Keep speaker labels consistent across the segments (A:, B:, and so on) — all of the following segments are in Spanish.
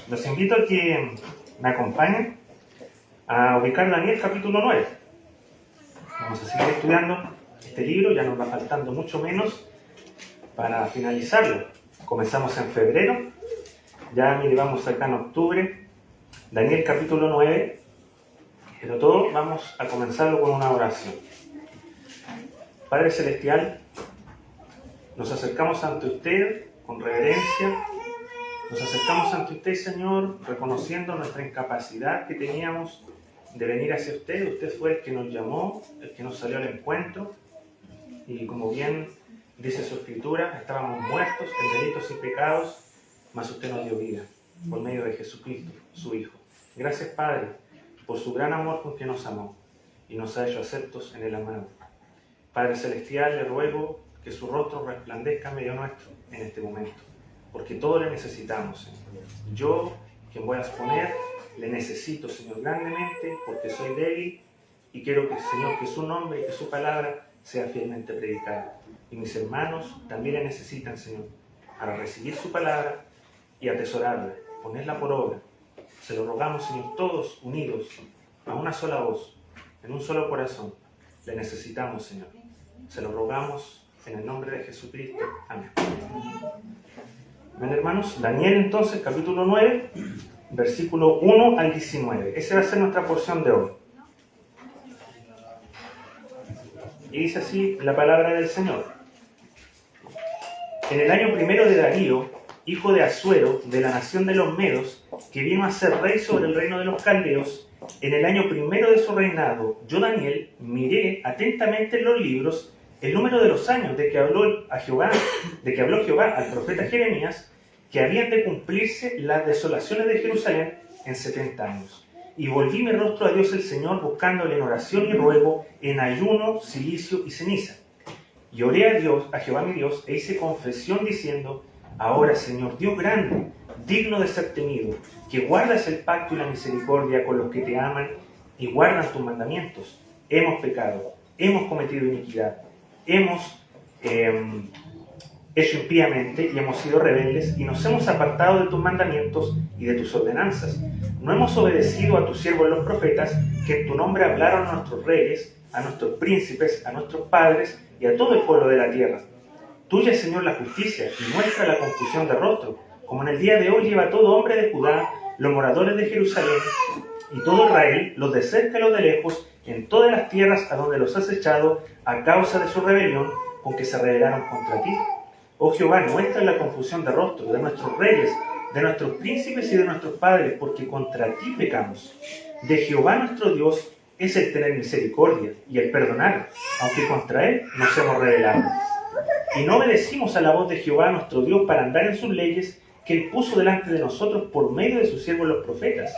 A: Los invito a que me acompañen a ubicar Daniel capítulo 9. Vamos a seguir estudiando este libro, ya nos va faltando mucho menos para finalizarlo. Comenzamos en febrero, ya vamos acá en octubre, Daniel capítulo 9, pero todo vamos a comenzarlo con una oración. Padre Celestial, nos acercamos ante usted con reverencia. Nos acercamos ante usted, Señor, reconociendo nuestra incapacidad que teníamos de venir hacia usted. Usted fue el que nos llamó, el que nos salió al encuentro. Y como bien dice su Escritura, estábamos muertos en delitos y pecados, mas usted nos dio vida por medio de Jesucristo, su Hijo. Gracias, Padre, por su gran amor con que nos amó y nos ha hecho aceptos en el amado. Padre Celestial, le ruego que su rostro resplandezca en medio nuestro en este momento, porque todo le necesitamos, Señor. Yo, quien voy a exponer, le necesito, Señor, grandemente, porque soy débil y quiero que, Señor, que su nombre y que su palabra sea fielmente predicada. Y mis hermanos también le necesitan, Señor, para recibir su palabra y atesorarla, ponerla por obra. Se lo rogamos, Señor, todos unidos, a una sola voz, en un solo corazón. Le necesitamos, Señor. Se lo rogamos en el nombre de Jesucristo. Amén. Bien, hermanos, Daniel entonces, capítulo 9, versículo 1 al 19. Esa va a ser nuestra porción de hoy. Y dice así la palabra del Señor. En el año primero de Darío, hijo de Asuero, de la nación de los Medos, que vino a ser rey sobre el reino de los Caldeos, en el año primero de su reinado, yo, Daniel, miré atentamente en los libros el número de los años de que habló Jehová al profeta Jeremías, que habían de cumplirse las desolaciones de Jerusalén en 70 años. Y volví mi rostro a Dios el Señor, buscándole en oración y ruego, en ayuno, cilicio y ceniza. Y oré a Jehová mi Dios, e hice confesión diciendo: ahora, Señor, Dios grande, digno de ser temido, que guardas el pacto y la misericordia con los que te aman y guardan tus mandamientos. Hemos pecado, hemos cometido iniquidad, hemos hecho impíamente y hemos sido rebeldes y nos hemos apartado de tus mandamientos y de tus ordenanzas. No hemos obedecido a tus siervos los profetas, que en tu nombre hablaron a nuestros reyes, a nuestros príncipes, a nuestros padres y a todo el pueblo de la tierra. Tuya, Señor, la justicia y nuestra la confusión de rostro, como en el día de hoy lleva todo hombre de Judá, los moradores de Jerusalén y todo Israel, los de cerca y los de lejos, en todas las tierras a donde los has echado a causa de su rebelión con que se rebelaron contra ti. Oh Jehová, nuestra la confusión de rostro, de nuestros reyes, de nuestros príncipes y de nuestros padres, porque contra ti pecamos. De Jehová nuestro Dios es el tener misericordia y el perdonar, aunque contra él nos hemos rebelado. Y no obedecimos a la voz de Jehová nuestro Dios para andar en sus leyes que él puso delante de nosotros por medio de sus siervos los profetas.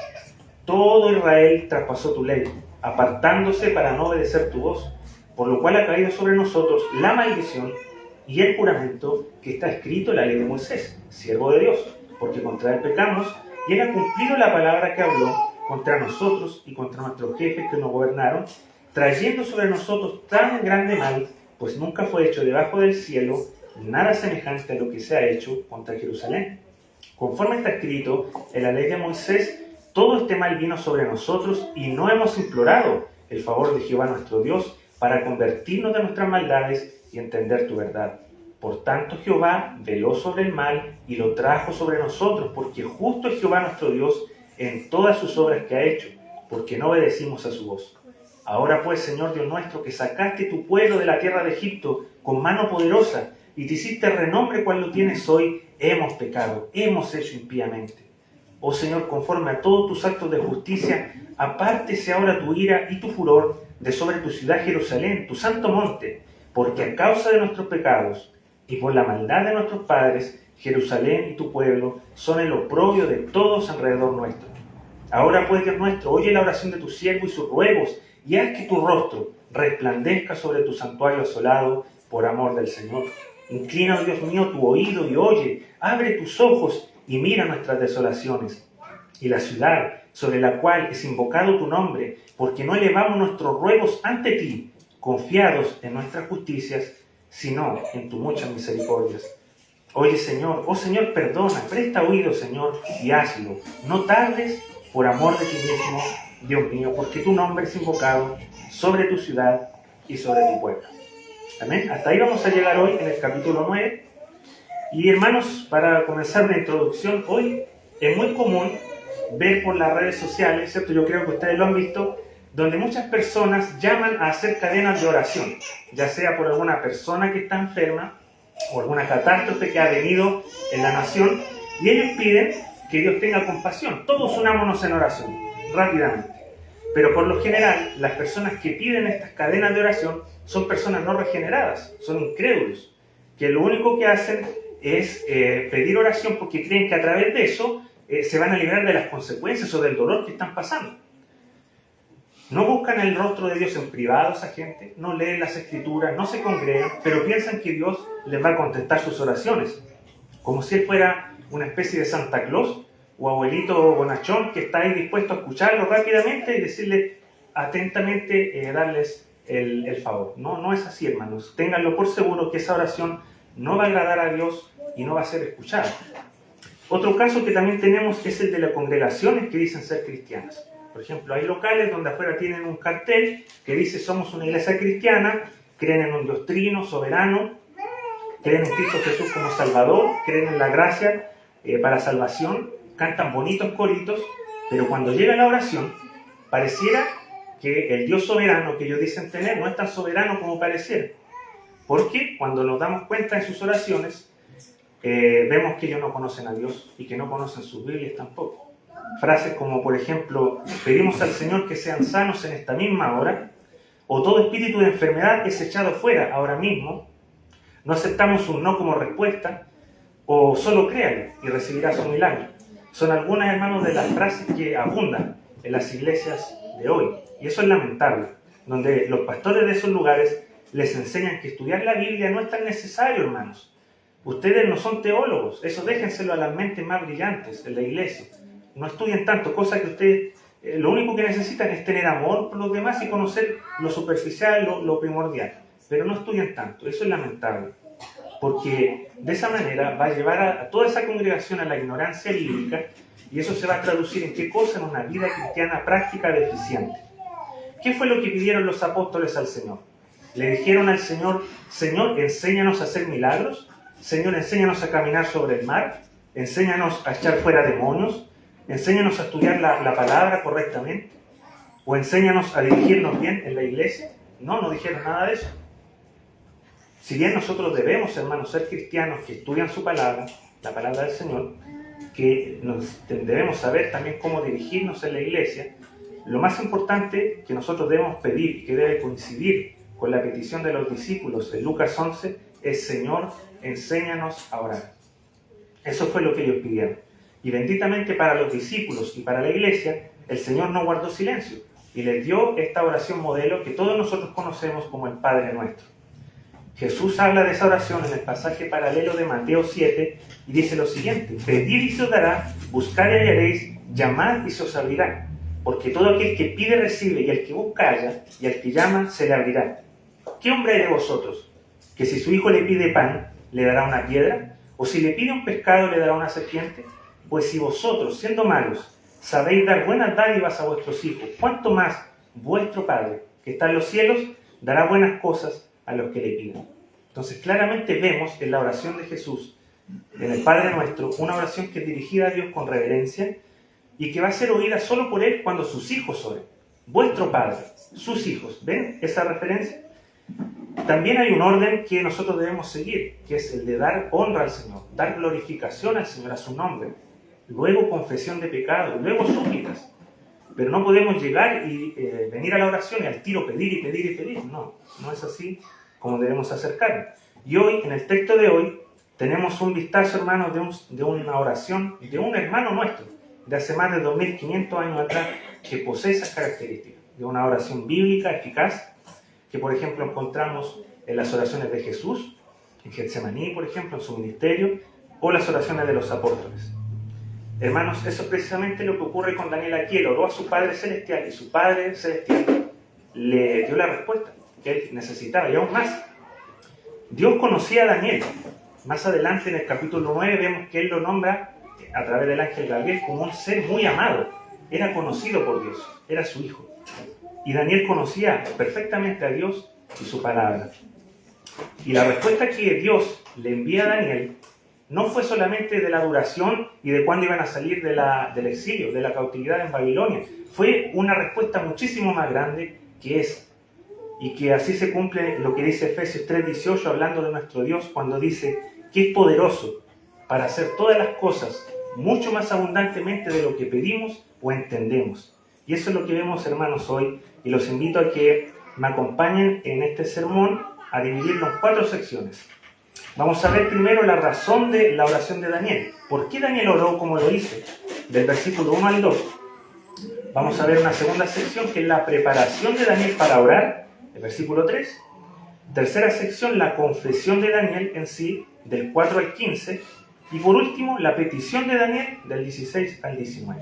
A: Todo Israel traspasó tu ley, apartándose para no obedecer tu voz, por lo cual ha caído sobre nosotros la maldición y el juramento que está escrito en la ley de Moisés, siervo de Dios, porque contra él pecamos y él ha cumplido la palabra que habló contra nosotros y contra nuestros jefes que nos gobernaron, trayendo sobre nosotros tan grande mal, pues nunca fue hecho debajo del cielo nada semejante a lo que se ha hecho contra Jerusalén. Conforme está escrito en la ley de Moisés, todo este mal vino sobre nosotros y no hemos implorado el favor de Jehová nuestro Dios para convertirnos de nuestras maldades y entender tu verdad. Por tanto, Jehová veló sobre el mal y lo trajo sobre nosotros, porque justo es Jehová nuestro Dios en todas sus obras que ha hecho, porque no obedecimos a su voz. Ahora pues, Señor Dios nuestro, que sacaste tu pueblo de la tierra de Egipto con mano poderosa y te hiciste renombre cual lo tienes hoy, hemos pecado, hemos hecho impíamente. Oh Señor, conforme a todos tus actos de justicia, apártese ahora tu ira y tu furor de sobre tu ciudad Jerusalén, tu santo monte, porque a causa de nuestros pecados y por la maldad de nuestros padres, Jerusalén y tu pueblo son el oprobio de todos alrededor nuestro. Ahora pues, Dios nuestro, oye la oración de tu siervo y sus ruegos, y haz que tu rostro resplandezca sobre tu santuario asolado por amor del Señor. Inclina, oh Dios mío, tu oído y oye, abre tus ojos y mira nuestras desolaciones y la ciudad sobre la cual es invocado tu nombre, porque no elevamos nuestros ruegos ante ti, confiados en nuestras justicias, sino en tus muchas misericordias. Oye, Señor, oh Señor, perdona, presta oído, Señor, y hazlo. No tardes por amor de ti mismo, Dios mío, porque tu nombre es invocado sobre tu ciudad y sobre tu pueblo. Amén. Hasta ahí vamos a llegar hoy en el capítulo 9. Y hermanos, para comenzar una introducción, hoy es muy común ver por las redes sociales, ¿cierto? Yo creo que ustedes lo han visto, donde muchas personas llaman a hacer cadenas de oración, ya sea por alguna persona que está enferma o alguna catástrofe que ha venido en la nación, y ellos piden que Dios tenga compasión. Todos unámonos en oración, rápidamente. Pero por lo general, las personas que piden estas cadenas de oración son personas no regeneradas, son incrédulos, que lo único que hacen es pedir oración porque creen que a través de eso se van a librar de las consecuencias o del dolor que están pasando. No buscan el rostro de Dios en privado esa gente, no leen las escrituras, no se congregan, pero piensan que Dios les va a contestar sus oraciones, como si Él fuera una especie de Santa Claus o abuelito bonachón que está ahí dispuesto a escucharlo rápidamente y decirle atentamente, darles el favor. No, no es así, hermanos. Ténganlo por seguro que esa oración no va a agradar a Dios y no va a ser escuchada. Otro caso que también tenemos es el de las congregaciones que dicen ser cristianas. Por ejemplo, hay locales donde afuera tienen un cartel que dice somos una iglesia cristiana, creen en un Dios trino, soberano, creen en Cristo Jesús como Salvador, creen en la gracia para salvación, cantan bonitos coritos, pero cuando llega la oración, pareciera que el Dios soberano que ellos dicen tener no es tan soberano como pareciera. Porque cuando nos damos cuenta en sus oraciones, vemos que ellos no conocen a Dios y que no conocen sus Biblias tampoco. Frases como, por ejemplo, pedimos al Señor que sean sanos en esta misma hora, o todo espíritu de enfermedad es echado fuera ahora mismo, no aceptamos un no como respuesta, o solo créalo y recibirás un milagro. Son algunas, hermanos, de las frases que abundan en las iglesias de hoy, y eso es lamentable, donde los pastores de esos lugares les enseñan que estudiar la Biblia no es tan necesario, hermanos. Ustedes no son teólogos, eso déjenselo a las mentes más brillantes en la iglesia. No estudien tanto, cosa que ustedes lo único que necesitan es tener amor por los demás y conocer lo superficial, lo primordial. Pero no estudien tanto, eso es lamentable. Porque de esa manera va a llevar a toda esa congregación a la ignorancia bíblica y eso se va a traducir en qué cosa, en una vida cristiana práctica deficiente. ¿Qué fue lo que pidieron los apóstoles al Señor? Le dijeron al Señor, Señor, enséñanos a hacer milagros, Señor, enséñanos a caminar sobre el mar, enséñanos a echar fuera demonios, enséñanos a estudiar la palabra correctamente, o enséñanos a dirigirnos bien en la iglesia. No, no dijeron nada de eso. Si bien nosotros debemos, hermanos, ser cristianos que estudian su palabra, la palabra del Señor, que debemos saber también cómo dirigirnos en la iglesia, lo más importante que nosotros debemos pedir y que debe coincidir con la petición de los discípulos en Lucas 11 es: Señor, enséñanos a orar. Eso fue lo que ellos pidieron. Y benditamente para los discípulos y para la iglesia, el Señor no guardó silencio y les dio esta oración modelo que todos nosotros conocemos como el Padre Nuestro. Jesús habla de esa oración en el pasaje paralelo de Mateo 7 y dice lo siguiente: pedid y se os dará, buscad y hallaréis, llamad y se os abrirá. Porque todo aquel que pide recibe, y el que busca halla, y al que llama se le abrirá. ¿Qué hombre hay de vosotros que si su hijo le pide pan, le dará una piedra? ¿O si le pide un pescado, le dará una serpiente? Pues si vosotros, siendo malos, sabéis dar buenas dádivas a vuestros hijos, ¿cuánto más vuestro Padre, que está en los cielos, dará buenas cosas a los que le pidan? Entonces claramente vemos en la oración de Jesús, en el Padre Nuestro, una oración que es dirigida a Dios con reverencia y que va a ser oída solo por Él cuando sus hijos oren. Vuestro Padre, sus hijos. ¿Ven esa referencia? También hay un orden que nosotros debemos seguir, que es el de dar honra al Señor, dar glorificación al Señor, a su nombre. Luego confesión de pecado, luego súplicas. Pero no podemos llegar y venir a la oración y al tiro pedir y pedir y pedir. No, no es así como debemos acercarnos. Y hoy, en el texto de hoy, tenemos un vistazo, hermanos, de una oración de un hermano nuestro, de hace más de 2500 años atrás, que posee esas características, de una oración bíblica eficaz, que por ejemplo encontramos en las oraciones de Jesús, en Getsemaní, por ejemplo, en su ministerio, o las oraciones de los apóstoles. Hermanos, eso es precisamente lo que ocurre con Daniel aquí. Él oró a su Padre Celestial y su Padre Celestial le dio la respuesta que él necesitaba, y aún más. Dios conocía a Daniel Más adelante en el capítulo 9 vemos que él lo nombra a través del ángel Gabriel como un ser muy amado. Era conocido por Dios, era su hijo. Y Daniel conocía perfectamente a Dios y su palabra. Y la respuesta que Dios le envía a Daniel no fue solamente de la duración y de cuándo iban a salir del exilio, de la cautividad en Babilonia. Fue una respuesta muchísimo más grande que es. Y que así se cumple lo que dice Efesios 3:18 hablando de nuestro Dios cuando dice que es poderoso para hacer todas las cosas mucho más abundantemente de lo que pedimos o entendemos. Y eso es lo que vemos, hermanos, hoy. Y los invito a que me acompañen en este sermón a dividirlo en 4 secciones. Vamos a ver primero la razón de la oración de Daniel. ¿Por qué Daniel oró como lo hizo? Del versículo 1 al 2. Vamos a ver una segunda sección que es la preparación de Daniel para orar, el versículo 3. Tercera sección, la confesión de Daniel en sí, del 4 al 15. Y por último, la petición de Daniel, del 16 al 19.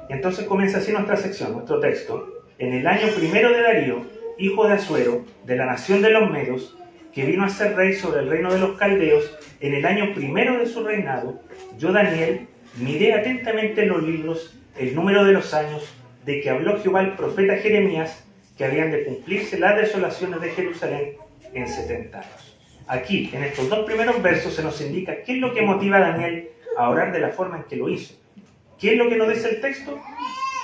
A: Y entonces comienza así nuestra sección, nuestro texto. En el año primero de Darío, hijo de Asuero, de la nación de los Medos, que vino a ser rey sobre el reino de los caldeos, en el año primero de su reinado, yo, Daniel, miré atentamente en los libros el número de los años de que habló Jehová el profeta Jeremías, que habían de cumplirse las desolaciones de Jerusalén en 70 años. Aquí, en estos 2 primeros versos, se nos indica qué es lo que motiva a Daniel a orar de la forma en que lo hizo. ¿Qué es lo que nos dice el texto?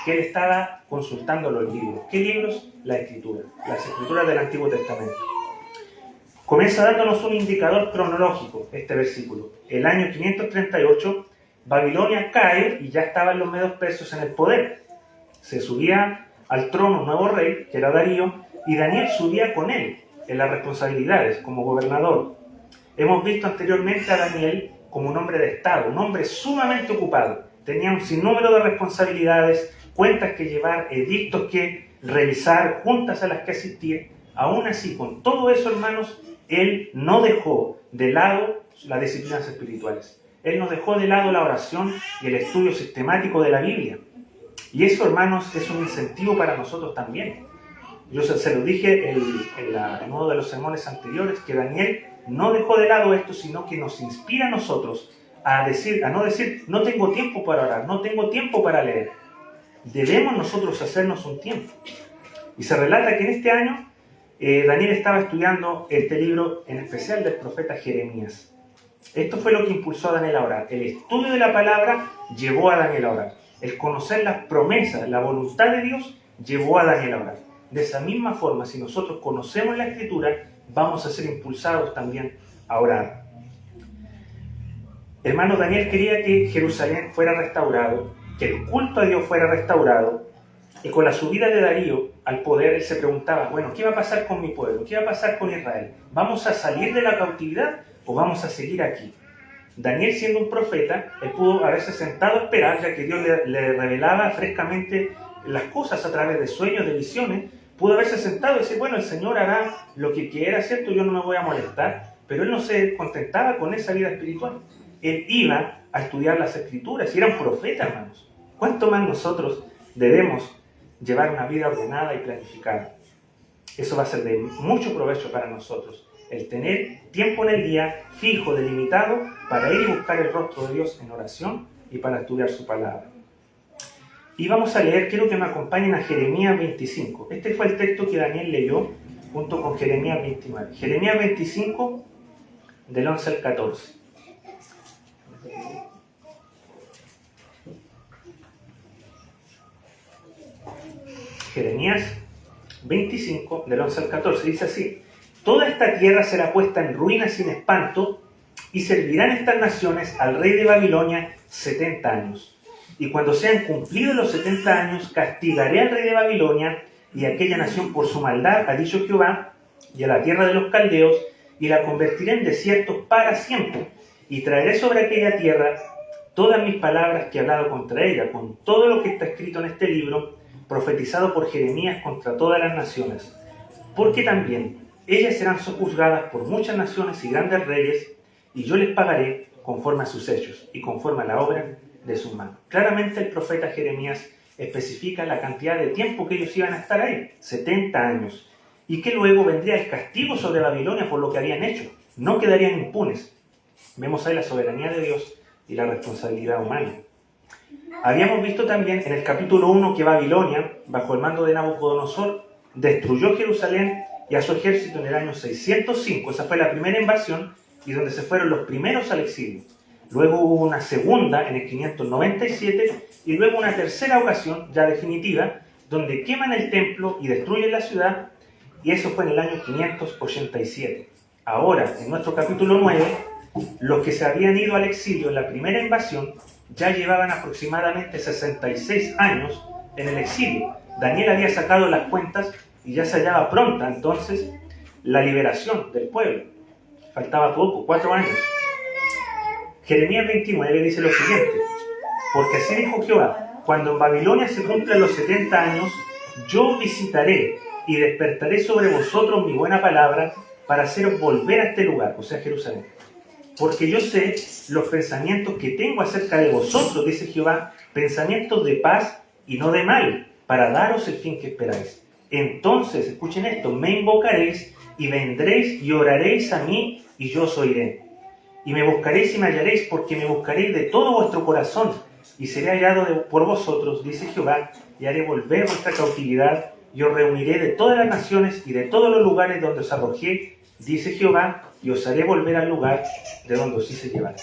A: Que él estaba consultando los libros. ¿Qué libros? La Escritura, las Escrituras del Antiguo Testamento. Comienza dándonos un indicador cronológico, este versículo. El año 538, Babilonia cae y ya estaban los medos persas en el poder. Se subía al trono un nuevo rey, que era Darío, y Daniel subía con él en las responsabilidades como gobernador. Hemos visto anteriormente a Daniel como un hombre de Estado, un hombre sumamente ocupado. Tenía un sinnúmero de responsabilidades, cuentas que llevar, edictos que revisar, juntas a las que asistir. Aún así, con todo eso, hermanos, él no dejó de lado las disciplinas espirituales. Él no dejó de lado la oración y el estudio sistemático de la Biblia. Y eso, hermanos, es un incentivo para nosotros también. Yo se lo dije en uno de los sermones anteriores, que Daniel no dejó de lado esto, sino que nos inspira a nosotros a no decir, no tengo tiempo para orar, no tengo tiempo para leer. Debemos nosotros hacernos un tiempo. Y se relata que en este año Daniel estaba estudiando este libro, en especial del profeta Jeremías. Esto fue lo que impulsó a Daniel a orar. El estudio de la palabra llevó a Daniel a orar. El conocer las promesas, la voluntad de Dios, llevó a Daniel a orar. De esa misma forma, si nosotros conocemos la Escritura, vamos a ser impulsados también a orar. Hermano, Daniel quería que Jerusalén fuera restaurado, que el culto a Dios fuera restaurado, y con la subida de Darío al poder, él se preguntaba, bueno, ¿qué va a pasar con mi pueblo? ¿Qué va a pasar con Israel? ¿Vamos a salir de la cautividad o vamos a seguir aquí? Daniel, siendo un profeta, él pudo haberse sentado a esperar, ya que Dios le revelaba frescamente las cosas a través de sueños, de visiones. Pudo haberse sentado y decir, bueno, el Señor hará lo que quiera, ¿cierto? Yo no me voy a molestar. Pero él no se contentaba con esa vida espiritual. Él iba a estudiar las Escrituras y era un profeta, hermanos. ¿Cuánto más nosotros debemos llevar una vida ordenada y planificada? Eso va a ser de mucho provecho para nosotros. El tener tiempo en el día fijo, delimitado, para ir y buscar el rostro de Dios en oración y para estudiar su palabra. Y vamos a leer, quiero que me acompañen a Jeremías 25. Este fue el texto que Daniel leyó junto con Jeremías 29. Jeremías 25, del 11 al 14. Jeremías 25, del 11 al 14, dice así: toda esta tierra será puesta en ruinas sin espanto, y servirán estas naciones al rey de Babilonia 70 años. Y cuando sean cumplidos los 70 años, castigaré al rey de Babilonia y a aquella nación por su maldad, ha dicho Jehová, y a la tierra de los caldeos, y la convertiré en desierto para siempre. Y traeré sobre aquella tierra todas mis palabras que he hablado contra ella, con todo lo que está escrito en este libro, profetizado por Jeremías contra todas las naciones. Porque también ellas serán sojuzgadas por muchas naciones y grandes reyes, y yo les pagaré conforme a sus hechos y conforme a la obra de sus manos. Claramente el profeta Jeremías especifica la cantidad de tiempo que ellos iban a estar ahí, 70 años, y que luego vendría el castigo sobre Babilonia por lo que habían hecho. No quedarían impunes, Vemos ahí la soberanía de Dios y la responsabilidad humana. Habíamos visto también en el capítulo 1 que Babilonia, bajo el mando de Nabucodonosor, destruyó Jerusalén y a su ejército en el año 605. Esa fue la primera invasión y donde se fueron los primeros al exilio. Luego hubo una segunda en el 597 y luego una tercera ocasión, ya definitiva, donde queman el templo y destruyen la ciudad, y eso fue en el año 587. Ahora, en nuestro capítulo 9, los que se habían ido al exilio en la primera invasión ya llevaban aproximadamente 66 años en el exilio. Daniel había sacado las cuentas y ya se hallaba pronta entonces la liberación del pueblo. Faltaba poco, 4 años. Jeremías 29 dice lo siguiente: porque así dijo Jehová, cuando en Babilonia se cumplan los 70 años, yo visitaré y despertaré sobre vosotros mi buena palabra para haceros volver a este lugar, o sea, Jerusalén. Porque yo sé los pensamientos que tengo acerca de vosotros, dice Jehová, pensamientos de paz y no de mal, para daros el fin que esperáis. Entonces, escuchen esto, me invocaréis y vendréis y oraréis a mí y yo os oiré. Y me buscaréis y me hallaréis, porque me buscaréis de todo vuestro corazón, y seré hallado por vosotros, dice Jehová, y haré volver vuestra cautividad, y os reuniré de todas las naciones y de todos los lugares donde os arrojé, dice Jehová, y os haré volver al lugar de donde os hice llevar.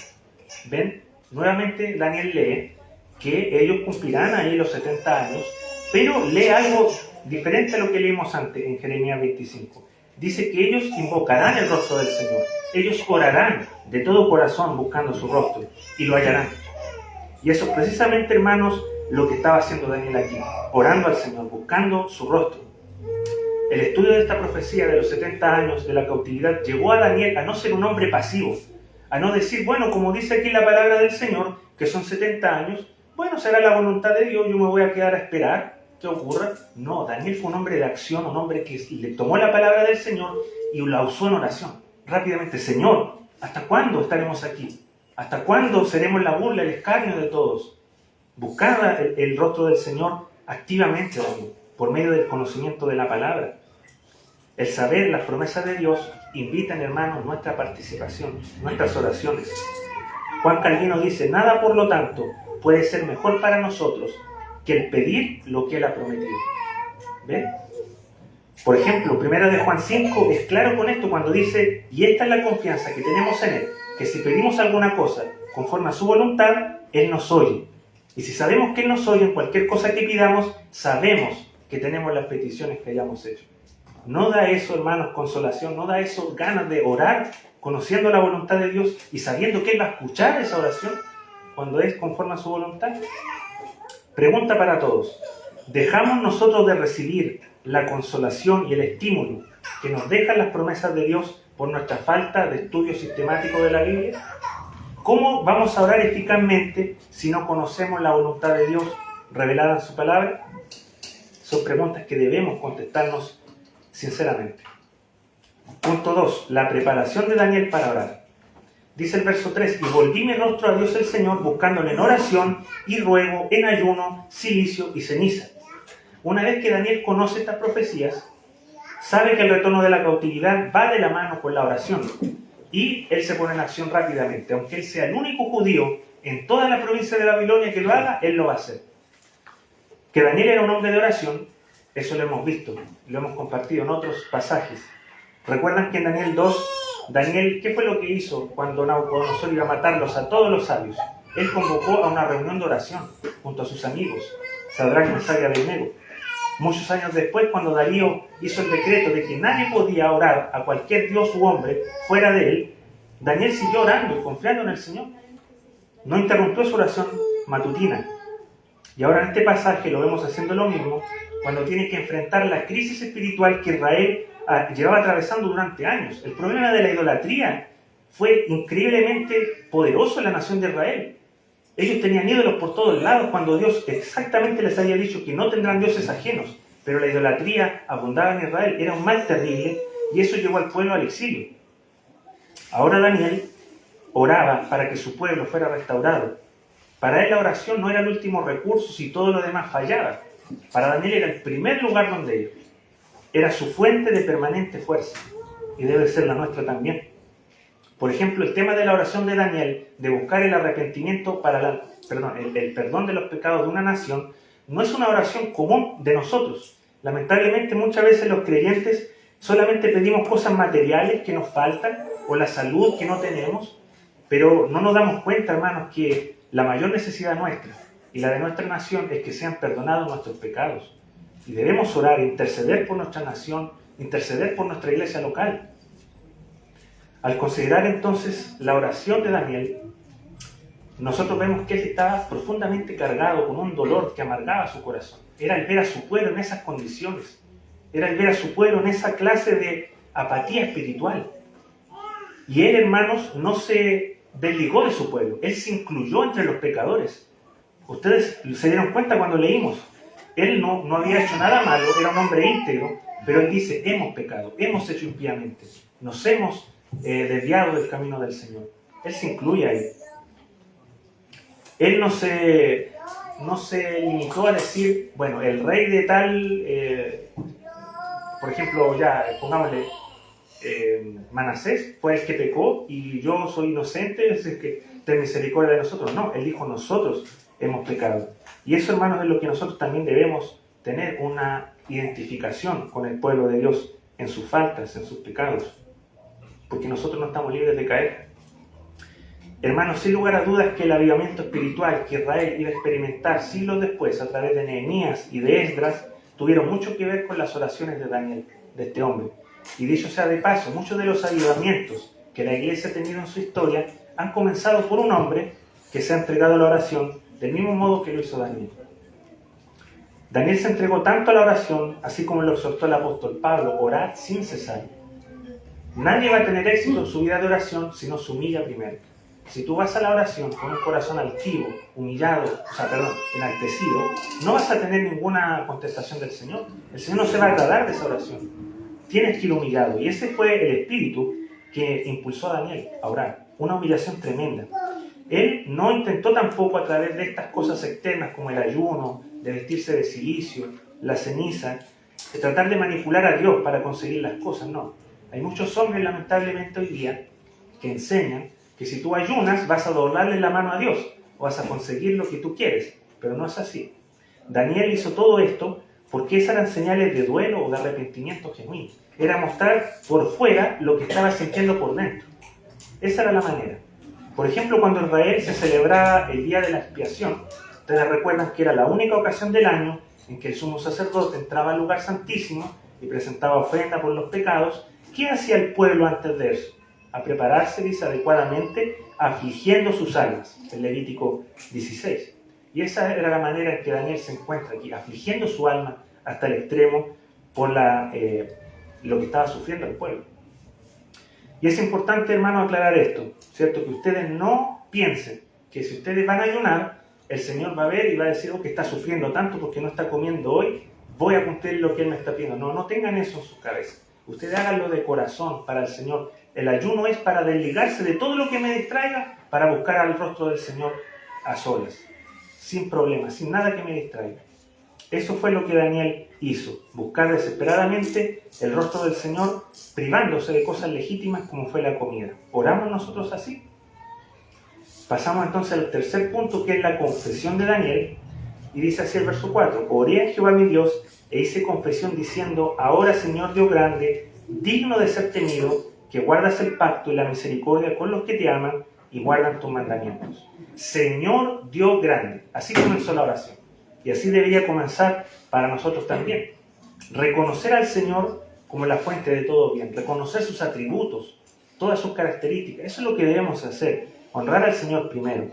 A: ¿Ven? Nuevamente Daniel lee que ellos cumplirán ahí los 70 años, pero lee algo diferente a lo que leímos antes en Jeremías 25. Dice que ellos invocarán el rostro del Señor. Ellos orarán de todo corazón buscando su rostro y lo hallarán. Y eso es precisamente, hermanos, lo que estaba haciendo Daniel aquí, orando al Señor, buscando su rostro. El estudio de esta profecía de los 70 años de la cautividad llevó a Daniel a no ser un hombre pasivo, a no decir, bueno, como dice aquí la palabra del Señor, que son 70 años, bueno, será la voluntad de Dios, yo me voy a quedar a esperar que ocurra. No, Daniel fue un hombre de acción, un hombre que le tomó la palabra del Señor y la usó en oración. Rápidamente, Señor, ¿hasta cuándo estaremos aquí? ¿Hasta cuándo seremos la burla, el escarnio de todos? Buscar el rostro del Señor activamente, Daniel, por medio del conocimiento de la palabra. El saber las promesas de Dios invitan, hermanos, nuestra participación, nuestras oraciones. Juan Calvino dice, nada por lo tanto puede ser mejor para nosotros que el pedir lo que Él ha prometido. ¿Ven? Por ejemplo, 1 de Juan 5 es claro con esto cuando dice, y esta es la confianza que tenemos en Él, que si pedimos alguna cosa conforme a su voluntad, Él nos oye. Y si sabemos que Él nos oye en cualquier cosa que pidamos, sabemos que tenemos las peticiones que hayamos hecho. ¿No da eso, hermanos, consolación? ¿No da eso ganas de orar, conociendo la voluntad de Dios y sabiendo que Él va a escuchar esa oración cuando es conforme a su voluntad? Pregunta para todos. ¿Dejamos nosotros de recibir la consolación y el estímulo que nos dejan las promesas de Dios por nuestra falta de estudio sistemático de la Biblia? ¿Cómo vamos a orar eficazmente si no conocemos la voluntad de Dios revelada en su palabra? Son preguntas que debemos contestarnos sinceramente. Punto 2. La preparación de Daniel para orar. Dice el verso 3, y volví mi rostro a Dios el Señor, buscándole en oración y ruego, en ayuno, cilicio y ceniza. Una vez que Daniel conoce estas profecías, sabe que el retorno de la cautividad va de la mano con la oración. Y él se pone en acción rápidamente. Aunque él sea el único judío en toda la provincia de Babilonia que lo haga, él lo va a hacer. Que Daniel era un hombre de oración, eso lo hemos visto, lo hemos compartido en otros pasajes. ¿Recuerdan que en Daniel 2, Daniel, ¿qué fue lo que hizo cuando Nabucodonosor iba a matarlos a todos los sabios? Él convocó a una reunión de oración junto a sus amigos, Sadrach, Mesach y Abednego. Muchos años después, cuando Darío hizo el decreto de que nadie podía orar a cualquier dios u hombre fuera de él, Daniel siguió orando y confiando en el Señor. No interrumpió su oración matutina. Y ahora en este pasaje lo vemos haciendo lo mismo cuando tiene que enfrentar la crisis espiritual que Israel llevaba atravesando durante años. El problema de la idolatría fue increíblemente poderoso en la nación de Israel. Ellos tenían ídolos por todos lados cuando Dios exactamente les había dicho que no tendrán dioses ajenos. Pero la idolatría abundaba en Israel, era un mal terrible y eso llevó al pueblo al exilio. Ahora Daniel oraba para que su pueblo fuera restaurado. Para él la oración no era el último recurso si todo lo demás fallaba. Para Daniel era el primer lugar donde ir. Era su fuente de permanente fuerza y debe ser la nuestra también. Por ejemplo, el tema de la oración de Daniel, de buscar el arrepentimiento el perdón de los pecados de una nación, no es una oración común de nosotros. Lamentablemente muchas veces los creyentes solamente pedimos cosas materiales que nos faltan o la salud que no tenemos, pero no nos damos cuenta, hermanos, que la mayor necesidad nuestra y la de nuestra nación es que sean perdonados nuestros pecados. Y debemos orar, interceder por nuestra nación, interceder por nuestra iglesia local. Al considerar entonces la oración de Daniel, nosotros vemos que él estaba profundamente cargado con un dolor que amargaba su corazón. Era el ver a su pueblo en esas condiciones. Era el ver a su pueblo en esa clase de apatía espiritual. Y él, hermanos, no se desligó de su pueblo. Él se incluyó entre los pecadores. Ustedes se dieron cuenta cuando leímos. Él no había hecho nada malo, era un hombre íntegro, pero él dice, hemos pecado, hemos hecho impíamente, nos hemos desviado del camino del Señor. Él se incluye ahí. Él no se limitó a decir, bueno, el rey de tal, por ejemplo, ya pongámosle, Manasés fue el que pecó y yo soy inocente, es el que ten misericordia de nosotros. No, él dijo, nosotros hemos pecado. Y eso, hermanos, es lo que nosotros también debemos tener, una identificación con el pueblo de Dios en sus faltas, en sus pecados, porque nosotros no estamos libres de caer. Hermanos, sin lugar a dudas que el avivamiento espiritual que Israel iba a experimentar siglos después a través de Nehemías y de Esdras tuvieron mucho que ver con las oraciones de Daniel, de este hombre. Y dicho sea de paso, muchos de los avivamientos que la iglesia ha tenido en su historia han comenzado por un hombre que se ha entregado a la oración del mismo modo que lo hizo Daniel. Daniel se entregó tanto a la oración, así como lo exhortó el apóstol Pablo, orad sin cesar. Nadie va a tener éxito en su vida de oración si no se humilla primero. Si tú vas a la oración con un corazón altivo, enaltecido, no vas a tener ninguna contestación del Señor. El Señor no se va a agradar de esa oración. Tienes que ir humillado. Y ese fue el espíritu que impulsó a Daniel a orar. Una humillación tremenda. Él no intentó tampoco a través de estas cosas externas como el ayuno, de vestirse de cilicio, la ceniza, de tratar de manipular a Dios para conseguir las cosas. No. Hay muchos hombres, lamentablemente hoy día, que enseñan que si tú ayunas vas a doblarle la mano a Dios o vas a conseguir lo que tú quieres, pero no es así. Daniel hizo todo esto porque esas eran señales de duelo o de arrepentimiento genuino. Era mostrar por fuera lo que estaba sintiendo por dentro. Esa era la manera. Por ejemplo, cuando en Israel se celebraba el Día de la Expiación, ustedes recuerdan que era la única ocasión del año en que el sumo sacerdote entraba al lugar santísimo y presentaba ofrenda por los pecados. ¿Qué hacía el pueblo antes de eso? A prepararse, dice, adecuadamente, afligiendo sus almas, en Levítico 16. Y esa era la manera en que Daniel se encuentra aquí, afligiendo su alma hasta el extremo por lo que estaba sufriendo el pueblo. Y es importante, hermano, aclarar esto, ¿cierto? Que ustedes no piensen que si ustedes van a ayunar, el Señor va a ver y va a decir, que está sufriendo tanto porque no está comiendo hoy, voy a cumplir lo que Él me está pidiendo. No tengan eso en su cabeza. Ustedes háganlo de corazón para el Señor. El ayuno es para desligarse de todo lo que me distraiga, para buscar al rostro del Señor a solas, sin problemas, sin nada que me distraiga. Eso fue lo que Daniel hizo, buscar desesperadamente el rostro del Señor, privándose de cosas legítimas como fue la comida. ¿Oramos nosotros así? Pasamos entonces al tercer punto, que es la confesión de Daniel, y dice así el verso 4, oré a Jehová mi Dios, e hice confesión diciendo, ahora Señor Dios grande, digno de ser temido, que guardas el pacto y la misericordia con los que te aman y guardan tus mandamientos. Señor Dios grande. Así comenzó la oración. Y así debería comenzar para nosotros también. Reconocer al Señor como la fuente de todo bien. Reconocer sus atributos, todas sus características. Eso es lo que debemos hacer. Honrar al Señor primero.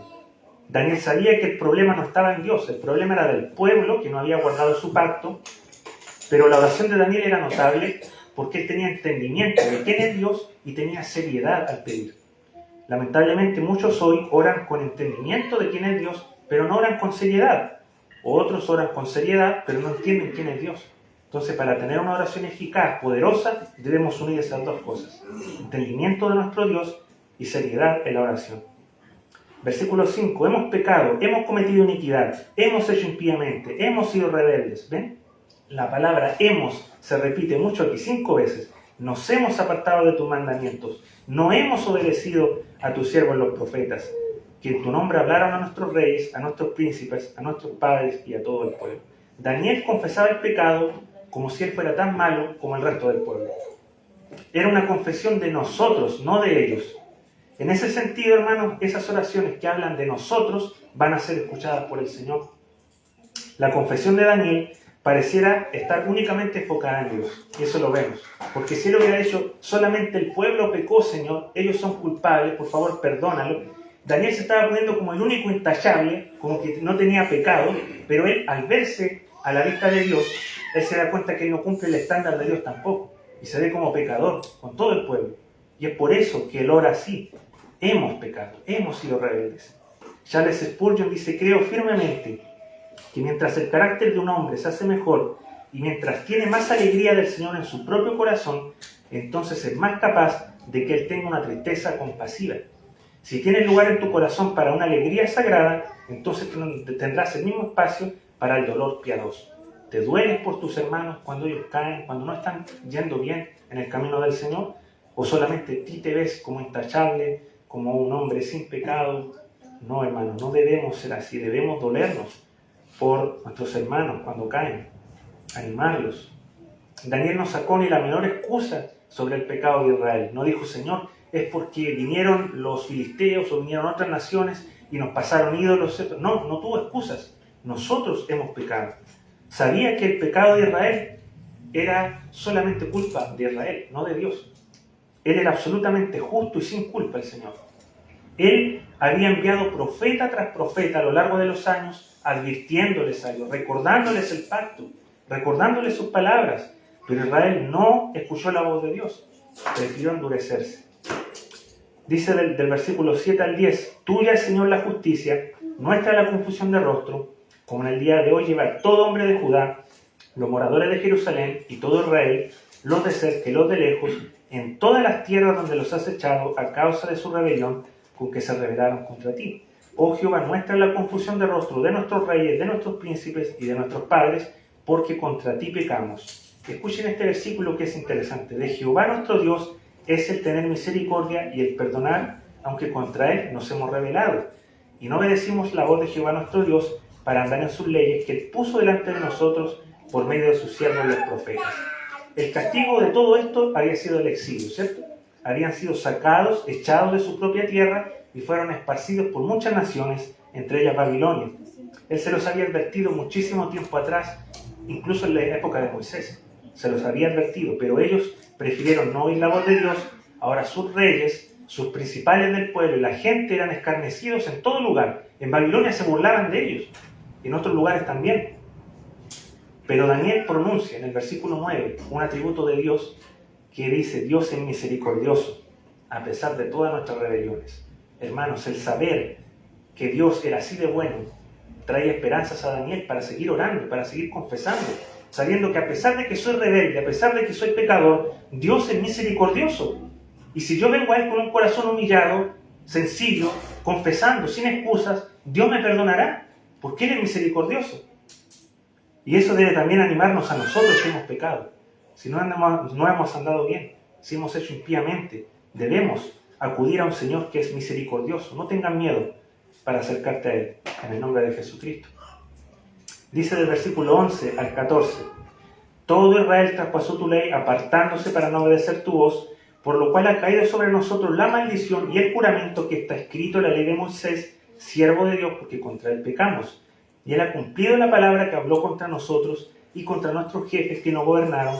A: Daniel sabía que el problema no estaba en Dios. El problema era del pueblo que no había guardado su pacto. Pero la oración de Daniel era notable porque él tenía entendimiento de quién es Dios y tenía seriedad al pedir. Lamentablemente muchos hoy oran con entendimiento de quién es Dios, pero no oran con seriedad. O otros oran con seriedad, pero no entienden quién es Dios. Entonces, para tener una oración eficaz, poderosa, debemos unir esas dos cosas. Entendimiento de nuestro Dios y seriedad en la oración. Versículo 5. Hemos pecado, hemos cometido iniquidad, hemos hecho impíamente, hemos sido rebeldes. ¿Ven? La palabra hemos se repite mucho aquí, 5 veces. nos hemos apartado de tus mandamientos, no hemos obedecido a tus siervos los profetas, que en tu nombre hablaron a nuestros reyes, a nuestros príncipes, a nuestros padres y a todo el pueblo. Daniel confesaba el pecado como si él fuera tan malo como el resto del pueblo. Era una confesión de nosotros, no de ellos. En ese sentido, hermanos, esas oraciones que hablan de nosotros van a ser escuchadas por el Señor. La confesión de Daniel pareciera estar únicamente enfocada en Dios, y eso lo vemos. Porque si él hubiera dicho, solamente el pueblo pecó, Señor, ellos son culpables, por favor, perdónalo. Daniel se estaba poniendo como el único intachable, como que no tenía pecado, pero él, al verse a la vista de Dios, él se da cuenta que él no cumple el estándar de Dios tampoco, y se ve como pecador con todo el pueblo. Y es por eso que él ora así: hemos pecado, hemos sido rebeldes. Charles Spurgeon dice: creo firmemente que mientras el carácter de un hombre se hace mejor y mientras tiene más alegría del Señor en su propio corazón, entonces es más capaz de que él tenga una tristeza compasiva. Si tienes lugar en tu corazón para una alegría sagrada, entonces tendrás el mismo espacio para el dolor piadoso. ¿Te dueles por tus hermanos cuando ellos caen, cuando no están yendo bien en el camino del Señor? ¿O solamente a ti te ves como intachable, como un hombre sin pecado? No, hermano, no debemos ser así. Debemos dolernos por nuestros hermanos cuando caen, animarlos. Daniel no sacó ni la menor excusa sobre el pecado de Israel. No dijo: Señor, es porque vinieron los filisteos o vinieron otras naciones y nos pasaron ídolos. No, no tuvo excusas. Nosotros hemos pecado. Sabía que el pecado de Israel era solamente culpa de Israel, no de Dios. Él era absolutamente justo y sin culpa, el Señor. Él había enviado profeta tras profeta a lo largo de los años, advirtiéndoles a ellos, recordándoles el pacto, recordándoles sus palabras. Pero Israel no escuchó la voz de Dios, prefirió endurecerse. Dice del versículo 7 al 10, tuya es, Señor, la justicia, nuestra la confusión de rostro, como en el día de hoy lleva todo hombre de Judá, los moradores de Jerusalén y todo Israel, los de cerca y los de lejos, en todas las tierras donde los has echado a causa de su rebelión con que se rebelaron contra ti. Oh Jehová, muestra la confusión de rostro de nuestros reyes, de nuestros príncipes y de nuestros padres, porque contra ti pecamos. Escuchen este versículo que es interesante. De Jehová nuestro Dios es el tener misericordia y el perdonar, aunque contra él nos hemos rebelado. Y no obedecimos la voz de Jehová nuestro Dios para andar en sus leyes que él puso delante de nosotros por medio de sus siervos los profetas. El castigo de todo esto había sido el exilio, ¿cierto? Habían sido sacados, echados de su propia tierra y fueron esparcidos por muchas naciones, entre ellas Babilonia. Él se los había advertido muchísimo tiempo atrás, incluso en la época de Moisés. Se los había advertido, pero ellos prefirieron no oír la voz de Dios. Ahora sus reyes, sus principales del pueblo y la gente eran escarnecidos en todo lugar. En Babilonia se burlaban de ellos, y en otros lugares también. Pero Daniel pronuncia en el versículo 9 un atributo de Dios que dice: Dios es misericordioso a pesar de todas nuestras rebeliones. Hermanos, el saber que Dios era así de bueno trae esperanzas a Daniel para seguir orando, para seguir confesando, sabiendo que a pesar de que soy rebelde, a pesar de que soy pecador, Dios es misericordioso. Y si yo vengo a Él con un corazón humillado, sencillo, confesando, sin excusas, Dios me perdonará, porque Él es misericordioso. Y eso debe también animarnos a nosotros si hemos pecado, si no hemos andado bien, si hemos hecho impíamente. Debemos acudir a un Señor que es misericordioso. No tengan miedo para acercarte a Él, en el nombre de Jesucristo. Dice del versículo 11 al 14, todo Israel traspasó tu ley apartándose para no obedecer tu voz, por lo cual ha caído sobre nosotros la maldición y el juramento que está escrito en la ley de Moisés, siervo de Dios, porque contra él pecamos. Y él ha cumplido la palabra que habló contra nosotros y contra nuestros jefes que nos gobernaron,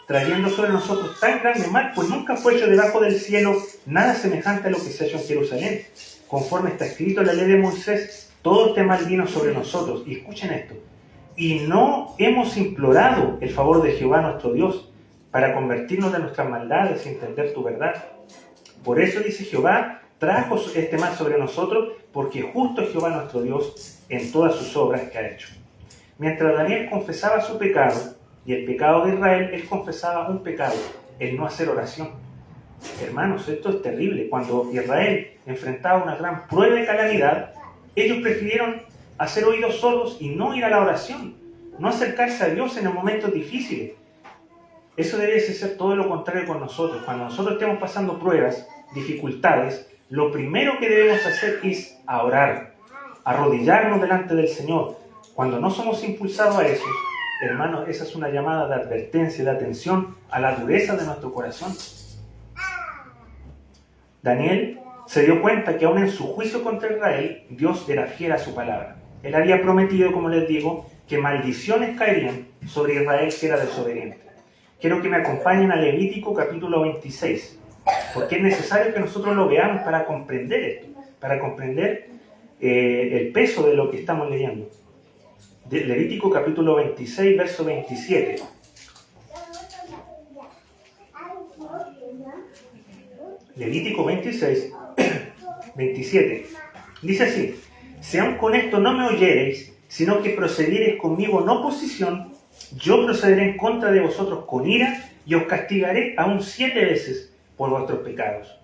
A: trayendo sobre nosotros tan grande mal, pues nunca fue hecho debajo del cielo nada semejante a lo que se ha hecho en Jerusalén. Conforme está escrito en la ley de Moisés, todo este mal vino sobre nosotros. Y escuchen esto, y no hemos implorado el favor de Jehová nuestro Dios para convertirnos de nuestras maldades y entender tu verdad. Por eso dice Jehová, trajo este mal sobre nosotros, porque justo es Jehová nuestro Dios en todas sus obras que ha hecho. Mientras Daniel confesaba su pecado y el pecado de Israel, él confesaba un pecado, el no hacer oración. Hermanos, esto es terrible. Cuando Israel enfrentaba una gran prueba de calamidad, ellos prefirieron hacer oídos sordos y no ir a la oración, no acercarse a Dios en los momentos difíciles. Eso debe ser todo lo contrario con nosotros. Cuando nosotros estemos pasando pruebas, dificultades, lo primero que debemos hacer es orar, arrodillarnos delante del Señor. Cuando no somos impulsados a eso, hermanos, esa es una llamada de advertencia, de atención a la dureza de nuestro corazón. Daniel se dio cuenta que aún en su juicio contra Israel, Dios era fiel a su palabra. Él había prometido, como les digo, que maldiciones caerían sobre Israel si era desobediente. Quiero que me acompañen a Levítico capítulo 26, porque es necesario que nosotros lo veamos para comprender esto, para comprender el peso de lo que estamos leyendo. Levítico capítulo 26, verso 27. Levítico 26, 27. Dice así: si aun con esto no me oyereis, sino que procediereis conmigo en oposición, yo procederé en contra de vosotros con ira y os castigaré aún 7 veces por vuestros pecados.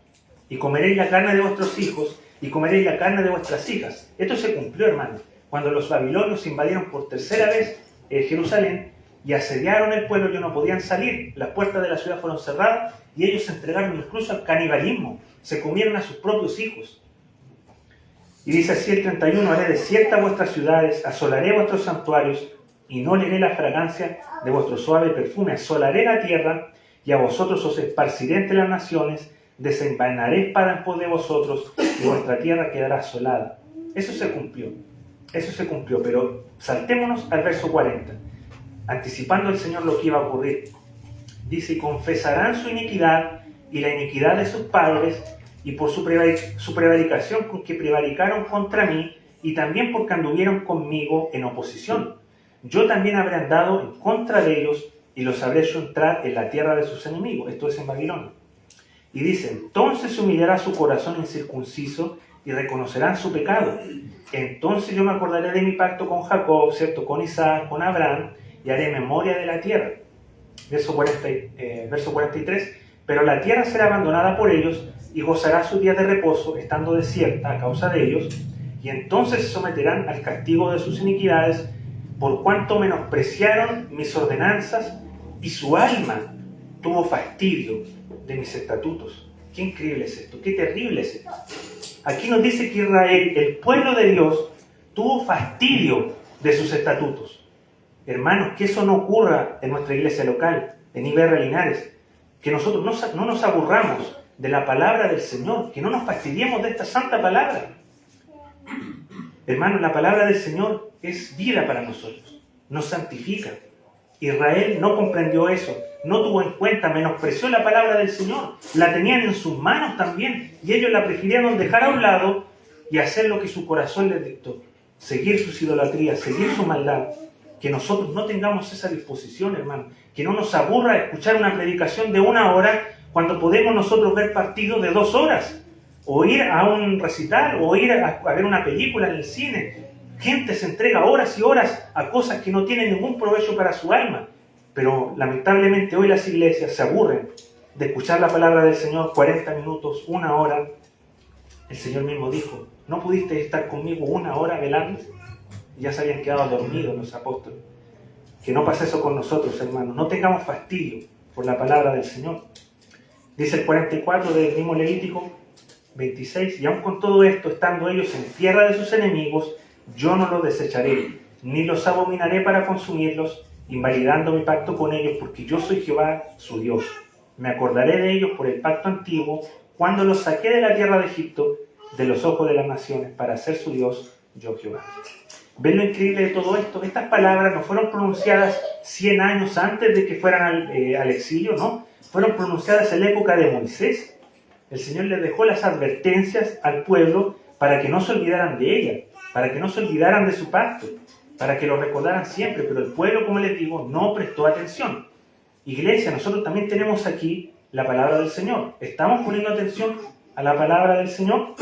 A: Y comeréis la carne de vuestros hijos y comeréis la carne de vuestras hijas. Esto se cumplió, hermanos, cuando los babilonios invadieron por tercera vez Jerusalén y asediaron el pueblo. Ellos no podían salir, las puertas de la ciudad fueron cerradas y ellos se entregaron incluso al canibalismo, se comieron a sus propios hijos. Y dice así el 31: haré desiertas vuestras ciudades, asolaré vuestros santuarios y no oleré la fragancia de vuestro suave perfume. Asolaré la tierra y a vosotros os esparciré entre las naciones, desenvainaré espada en pos de vosotros y vuestra tierra quedará asolada. Eso se cumplió, pero saltémonos al verso 40, anticipando al Señor lo que iba a ocurrir. Dice: y confesarán su iniquidad y la iniquidad de sus padres, y por su prevaricación con que prevaricaron contra mí, y también porque anduvieron conmigo en oposición. Yo también habré andado en contra de ellos, y los habré hecho entrar en la tierra de sus enemigos. Esto es en Babilonia. Y dice: entonces se humillará su corazón incircunciso, y reconocerán su pecado. Entonces yo me acordaré de mi pacto con Jacob, ¿cierto?, con Isaac, con Abraham, y haré memoria de la tierra. Verso 43. Pero la tierra será abandonada por ellos, y gozará sus días de reposo, estando desierta a causa de ellos, y entonces se someterán al castigo de sus iniquidades, por cuanto menospreciaron mis ordenanzas, y su alma tuvo fastidio de mis estatutos. Qué increíble es esto, qué terrible es esto. Aquí nos dice que Israel, el pueblo de Dios, tuvo fastidio de sus estatutos. Hermanos, que eso no ocurra en nuestra iglesia local, en IBR Linares, que nosotros no nos aburramos de la palabra del Señor, que no nos fastidiemos de esta santa palabra. Hermanos, la palabra del Señor es vida para nosotros, nos santifica. Israel no comprendió eso, no tuvo en cuenta, menospreció la palabra del Señor, la tenían en sus manos también, y ellos la prefirieron dejar a un lado y hacer lo que su corazón les dictó, seguir sus idolatrías, seguir su maldad. Que nosotros no tengamos esa disposición, hermano, que no nos aburra escuchar una predicación de 1 hora cuando podemos nosotros ver partidos de 2 horas, o ir a un recital, o ir a ver una película en el cine. Gente se entrega horas y horas a cosas que no tienen ningún provecho para su alma, pero lamentablemente hoy las iglesias se aburren de escuchar la palabra del Señor 40 minutos, 1 hora. El Señor mismo dijo: ¿no pudiste estar conmigo 1 hora velando? Y ya se habían quedado dormidos los apóstoles. Que no pase eso con nosotros, hermanos. No tengamos fastidio por la palabra del Señor. Dice el 44 del mismo Levítico 26: y aun con todo esto, estando ellos en tierra de sus enemigos, yo no los desecharé, ni los abominaré para consumirlos, invalidando mi pacto con ellos, porque yo soy Jehová, su Dios. Me acordaré de ellos por el pacto antiguo, cuando los saqué de la tierra de Egipto, de los ojos de las naciones, para ser su Dios, yo Jehová. ¿Ven lo increíble de todo esto? Estas palabras no fueron pronunciadas 100 años antes de que fueran al exilio, ¿no? Fueron pronunciadas en la época de Moisés. El Señor les dejó las advertencias al pueblo para que no se olvidaran de ella, para que no se olvidaran de su pacto, para que lo recordaran siempre. Pero el pueblo, como les digo, no prestó atención. Iglesia, nosotros también tenemos aquí la palabra del Señor. ¿Estamos poniendo atención a la palabra del Señor?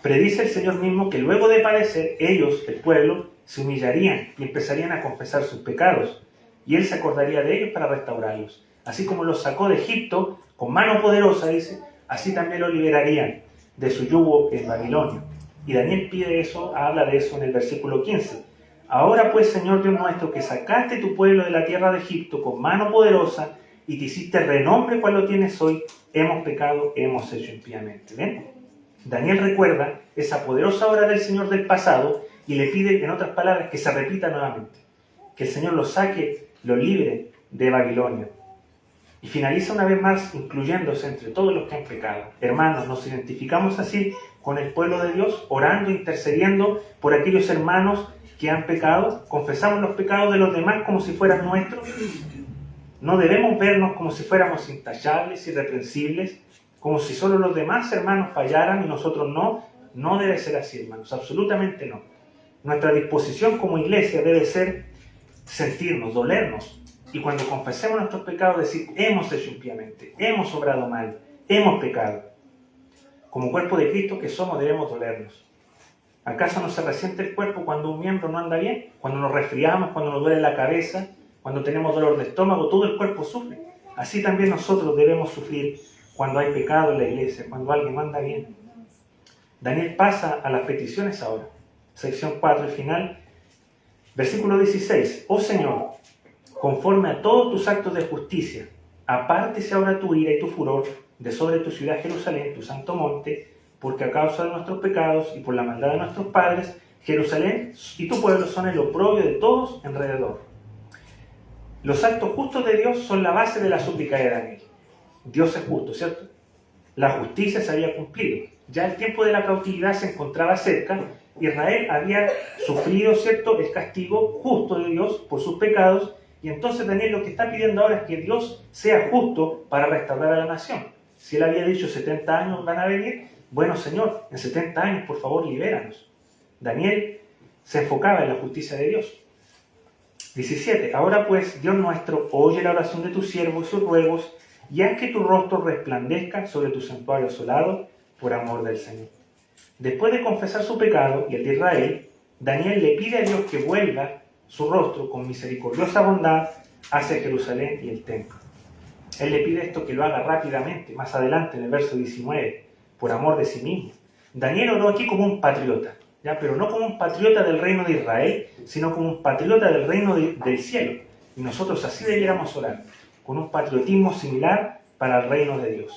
A: Predice el Señor mismo que luego de padecer, ellos, el pueblo, se humillarían y empezarían a confesar sus pecados. Y Él se acordaría de ellos para restaurarlos. Así como los sacó de Egipto con mano poderosa, dice, así también lo liberarían de su yugo en Babilonia. Y Daniel pide eso, habla de eso en el versículo 15. Ahora pues, Señor Dios nuestro, que sacaste tu pueblo de la tierra de Egipto con mano poderosa y te hiciste renombre cual lo tienes hoy, hemos pecado, hemos hecho impíamente. ¿Ven? Daniel recuerda esa poderosa obra del Señor del pasado y le pide, en otras palabras, que se repita nuevamente. Que el Señor lo saque, lo libre de Babilonia. Y finaliza una vez más incluyéndose entre todos los que han pecado. Hermanos, nos identificamos así con el pueblo de Dios, orando, intercediendo por aquellos hermanos que han pecado. Confesamos los pecados de los demás como si fueran nuestros. No debemos vernos como si fuéramos intachables, irreprensibles, como si solo los demás hermanos fallaran y nosotros no. No debe ser así, hermanos, absolutamente no. Nuestra disposición como iglesia debe ser sentirnos, dolernos, y cuando confesemos nuestros pecados decir, hemos hecho impíamente, hemos obrado mal, hemos pecado. Como cuerpo de Cristo que somos, debemos dolernos. ¿Acaso no se resiente el cuerpo cuando un miembro no anda bien? Cuando nos resfriamos, cuando nos duele la cabeza, cuando tenemos dolor de estómago, todo el cuerpo sufre. Así también nosotros debemos sufrir cuando hay pecado en la iglesia, cuando alguien no anda bien. Daniel pasa a las peticiones ahora. Sección 4 y final. Versículo 16. Oh Señor, conforme a todos tus actos de justicia, apártese ahora tu ira y tu furor de sobre tu ciudad Jerusalén, tu santo monte, porque a causa de nuestros pecados y por la maldad de nuestros padres, Jerusalén y tu pueblo son el oprobio de todos alrededor. Los actos justos de Dios son la base de la súplica de Daniel. Dios es justo, ¿cierto? La justicia se había cumplido. Ya el tiempo de la cautividad se encontraba cerca. Israel había sufrido, ¿cierto?, el castigo justo de Dios por sus pecados. Y entonces Daniel lo que está pidiendo ahora es que Dios sea justo para restaurar a la nación. Si él había dicho 70 años van a venir, bueno, Señor, en 70 años, por favor, libéranos. Daniel se enfocaba en la justicia de Dios. 17. Ahora pues, Dios nuestro, oye la oración de tu siervo y sus ruegos, y haz que tu rostro resplandezca sobre tu santuario asolado, por amor del Señor. Después de confesar su pecado y el de Israel, Daniel le pide a Dios que vuelva su rostro con misericordiosa bondad hacia Jerusalén y el templo. Él le pide esto que lo haga rápidamente, más adelante en el verso 19, por amor de sí mismo. Daniel oró aquí como un patriota, ¿ya? Pero no como un patriota del reino de Israel, sino como un patriota del reino del cielo. Y nosotros así debiéramos orar, con un patriotismo similar para el reino de Dios.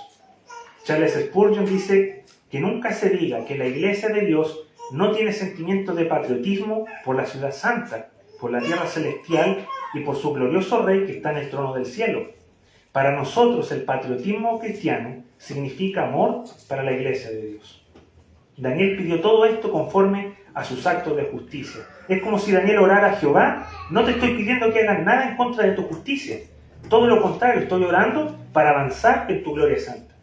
A: Charles Spurgeon dice que nunca se diga que la iglesia de Dios no tiene sentimiento de patriotismo por la ciudad santa, por la tierra celestial y por su glorioso rey que está en el trono del cielo. Para nosotros el patriotismo cristiano significa amor para la iglesia de Dios. Daniel pidió todo esto conforme a sus actos de justicia. Es como si Daniel orara a Jehová, no te estoy pidiendo que hagas nada en contra de tu justicia. Todo lo contrario, estoy orando para avanzar en tu gloria santa.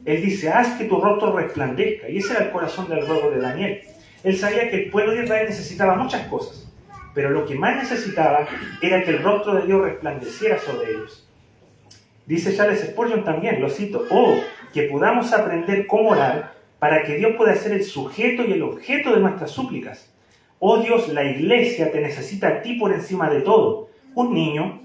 A: Él dice, haz que tu rostro resplandezca. Y ese era el corazón del ruego de Daniel. Él sabía que el pueblo de Israel necesitaba muchas cosas, pero lo que más necesitaba era que el rostro de Dios resplandeciera sobre ellos. Dice Charles Spurgeon también, lo cito, oh, que podamos aprender cómo orar para que Dios pueda ser el sujeto y el objeto de nuestras súplicas. Oh Dios, la iglesia te necesita a ti por encima de todo. Un niño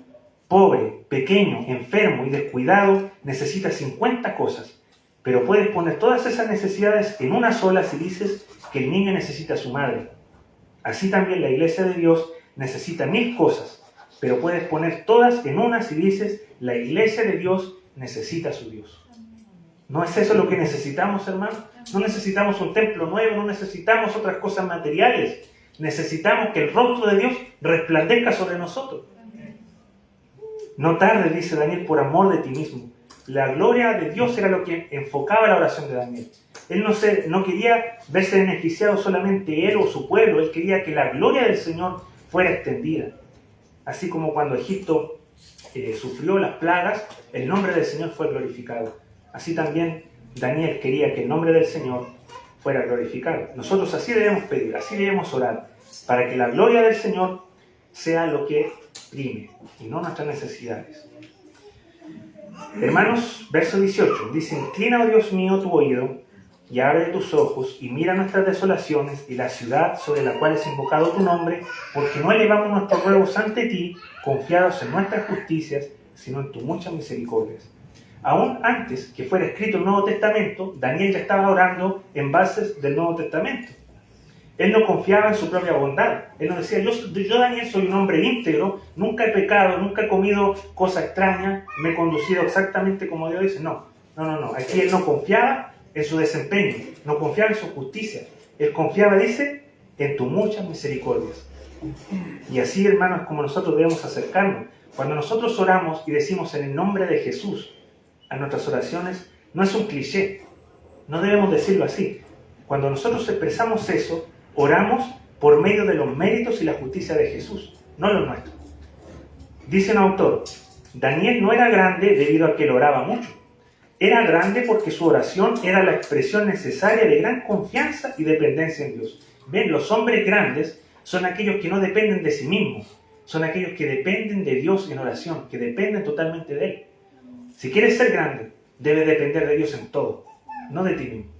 A: pobre, pequeño, enfermo y descuidado necesita 50 cosas. Pero puedes poner todas esas necesidades en una sola si dices que el niño necesita a su madre. Así también la iglesia de Dios necesita 1000 cosas, pero puedes poner todas en una si dices la iglesia de Dios necesita a su Dios. ¿No es eso lo que necesitamos, hermano? No necesitamos un templo nuevo, no necesitamos otras cosas materiales. Necesitamos que el rostro de Dios resplandezca sobre nosotros. No tardes, dice Daniel, por amor de ti mismo. La gloria de Dios era lo que enfocaba la oración de Daniel. Él no quería verse beneficiado solamente él o su pueblo, él quería que la gloria del Señor fuera extendida. Así como cuando Egipto sufrió las plagas, el nombre del Señor fue glorificado. Así también Daniel quería que el nombre del Señor fuera glorificado. Nosotros así debemos pedir, así debemos orar, para que la gloria del Señor sea lo que prime y no nuestras necesidades. Hermanos, verso 18, dice, inclina, oh Dios mío, tu oído y abre tus ojos y mira nuestras desolaciones y la ciudad sobre la cual es invocado tu nombre, porque no elevamos nuestros ruegos ante ti, confiados en nuestras justicias, sino en tus muchas misericordias. Aún antes que fuera escrito el Nuevo Testamento, Daniel ya estaba orando en bases del Nuevo Testamento. Él no confiaba en su propia bondad. Él no decía, yo Daniel soy un hombre íntegro, nunca he pecado, nunca he comido cosas extrañas, me he conducido exactamente como Dios dice. No. Aquí él no confiaba en su desempeño, no confiaba en su justicia. Él confiaba, dice, en tus muchas misericordias. Y así, hermanos, como nosotros debemos acercarnos. Cuando nosotros oramos y decimos en el nombre de Jesús a nuestras oraciones, no es un cliché, no debemos decirlo así. Cuando nosotros expresamos eso, oramos por medio de los méritos y la justicia de Jesús, no los nuestros. Dice un autor, Daniel no era grande debido a que él oraba mucho. Era grande porque su oración era la expresión necesaria de gran confianza y dependencia en Dios. Ven, los hombres grandes son aquellos que no dependen de sí mismos, son aquellos que dependen de Dios en oración, que dependen totalmente de Él. Si quieres ser grande, debes depender de Dios en todo, no de ti mismo.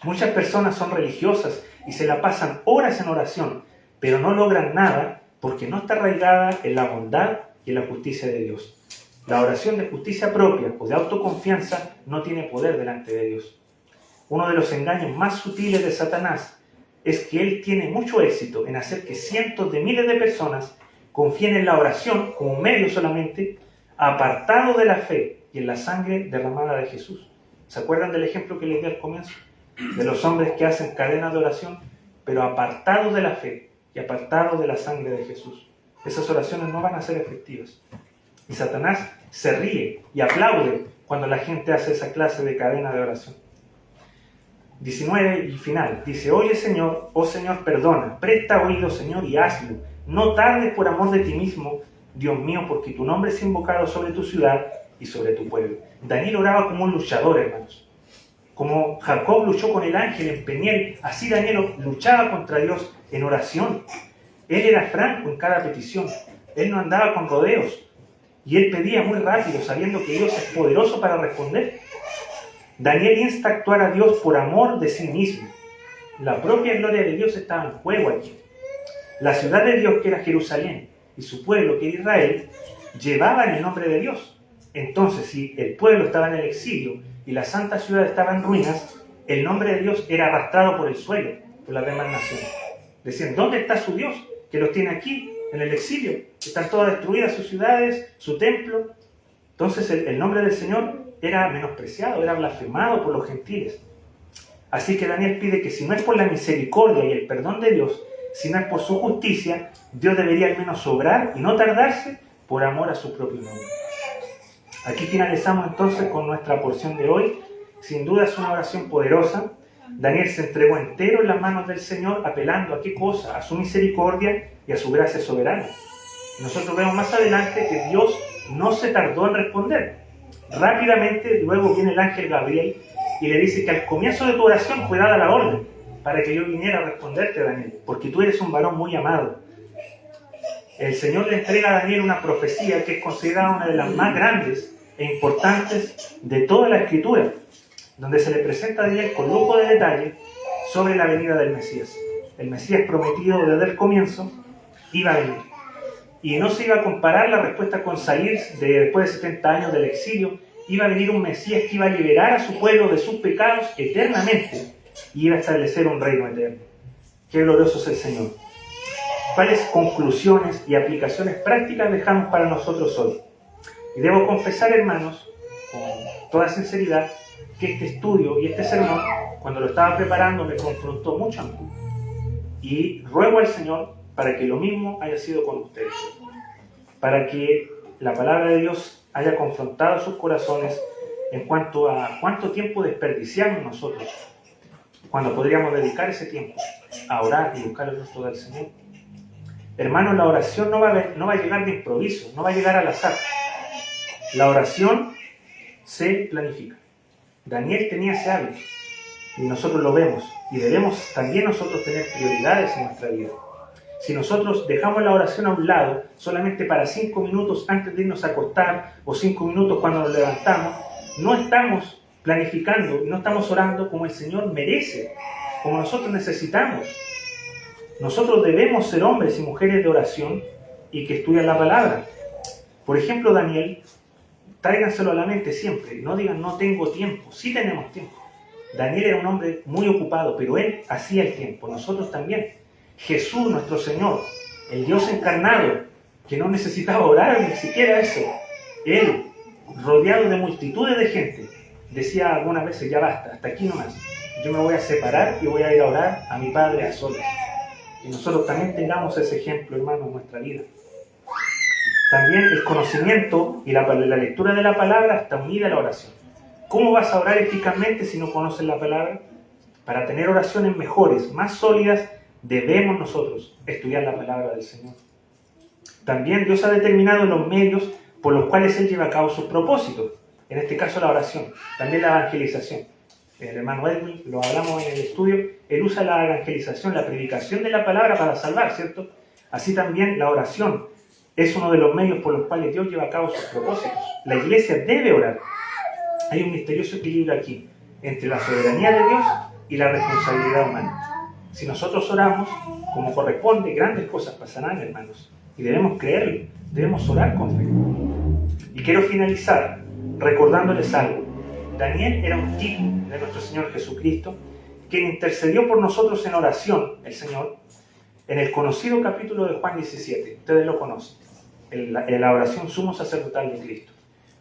A: Muchas personas son religiosas y se la pasan horas en oración, pero no logran nada porque no está arraigada en la bondad y en la justicia de Dios. La oración de justicia propia o de autoconfianza no tiene poder delante de Dios. Uno de los engaños más sutiles de Satanás es que él tiene mucho éxito en hacer que cientos de miles de personas confíen en la oración como un medio solamente, apartado de la fe y en la sangre derramada de Jesús. ¿Se acuerdan del ejemplo que les di al comienzo? De los hombres que hacen cadenas de oración, pero apartados de la fe y apartados de la sangre de Jesús. Esas oraciones no van a ser efectivas. Y Satanás se ríe y aplaude cuando la gente hace esa clase de cadena de oración. 19 y final. Dice, oye Señor, oh Señor, perdona, presta oído Señor y hazlo. No tardes por amor de ti mismo, Dios mío, porque tu nombre es invocado sobre tu ciudad y sobre tu pueblo. Daniel oraba como un luchador, hermanos. Como Jacob luchó con el ángel en Peniel, así Daniel luchaba contra Dios en oración. Él era franco en cada petición. Él no andaba con rodeos. Y él pedía muy rápido, sabiendo que Dios es poderoso para responder. Daniel insta a actuar a Dios por amor de sí mismo. La propia gloria de Dios estaba en juego aquí. La ciudad de Dios, que era Jerusalén, y su pueblo, que era Israel, llevaban el nombre de Dios. Entonces, si el pueblo estaba en el exilio y la santa ciudad estaba en ruinas, el nombre de Dios era arrastrado por el suelo, por las demás naciones. Decían, ¿dónde está su Dios? Que los tiene aquí, en el exilio. Están todas destruidas sus ciudades, su templo. Entonces el nombre del Señor era menospreciado, era blasfemado por los gentiles. Así que Daniel pide que si no es por la misericordia y el perdón de Dios, si no es por su justicia, Dios debería al menos obrar y no tardarse por amor a su propio nombre. Aquí finalizamos entonces con nuestra porción de hoy. Sin duda es una oración poderosa. Daniel se entregó entero en las manos del Señor, apelando a qué cosa, a su misericordia y a su gracia soberana. Nosotros vemos más adelante que Dios no se tardó en responder. Rápidamente luego viene el ángel Gabriel y le dice que al comienzo de tu oración fue dada la orden para que yo viniera a responderte, Daniel, porque tú eres un varón muy amado. El Señor le entrega a Daniel una profecía que es considerada una de las más grandes e importantes de toda la Escritura, donde se le presenta a Daniel con lujo de detalle sobre la venida del Mesías. El Mesías prometido desde el comienzo iba a venir. Y no se iba a comparar la respuesta con salir después de 70 años del exilio. Iba a venir un Mesías que iba a liberar a su pueblo de sus pecados eternamente y iba a establecer un reino eterno. Qué glorioso es el Señor. ¿Cuáles conclusiones y aplicaciones prácticas dejamos para nosotros hoy? Y debo confesar, hermanos, con toda sinceridad, que este estudio y este sermón, cuando lo estaba preparando, me confrontó mucho a mí. Y ruego al Señor para que lo mismo haya sido con ustedes. Para que la palabra de Dios haya confrontado sus corazones en cuanto a cuánto tiempo desperdiciamos nosotros, cuando podríamos dedicar ese tiempo a orar y buscar el rostro del Señor. Hermanos, la oración no va a llegar de improviso, no va a llegar al azar. La oración se planifica. Daniel tenía ese hábito y nosotros lo vemos y debemos también nosotros tener prioridades en nuestra vida. Si nosotros dejamos la oración a un lado solamente para 5 minutos antes de irnos a acostar o 5 minutos cuando nos levantamos, no estamos planificando, no estamos orando como el Señor merece, como nosotros necesitamos. Nosotros debemos ser hombres y mujeres de oración y que estudian la palabra. Por ejemplo, Daniel, tráiganselo a la mente siempre. No digan no tengo tiempo. Sí tenemos tiempo. Daniel era un hombre muy ocupado, pero él hacía el tiempo, nosotros también. Jesús, nuestro Señor, el Dios encarnado, que no necesitaba orar ni siquiera eso. Él, rodeado de multitudes de gente, decía algunas veces, ya basta, hasta aquí nomás. Yo me voy a separar y voy a ir a orar a mi Padre a solas. Y nosotros también tengamos ese ejemplo, hermano, en nuestra vida. También el conocimiento y la lectura de la palabra está unida a la oración. ¿Cómo vas a orar eficazmente si no conoces la palabra? Para tener oraciones mejores, más sólidas, debemos nosotros estudiar la palabra del Señor. También Dios ha determinado los medios por los cuales Él lleva a cabo sus propósitos. En este caso la oración, también la evangelización. El hermano Edwin, lo hablamos en el estudio, él usa la evangelización, la predicación de la palabra para salvar, ¿cierto? Así también la oración es uno de los medios por los cuales Dios lleva a cabo sus propósitos. La iglesia debe orar. Hay un misterioso equilibrio aquí entre la soberanía de Dios y la responsabilidad humana. Si nosotros oramos como corresponde, grandes cosas pasarán, hermanos. Y debemos creerlo, debemos orar con fe. Y quiero finalizar recordándoles algo. Daniel era un tipo de nuestro Señor Jesucristo, quien intercedió por nosotros en oración, el Señor, en el conocido capítulo de Juan 17. Ustedes lo conocen, en la oración sumo sacerdotal de Cristo.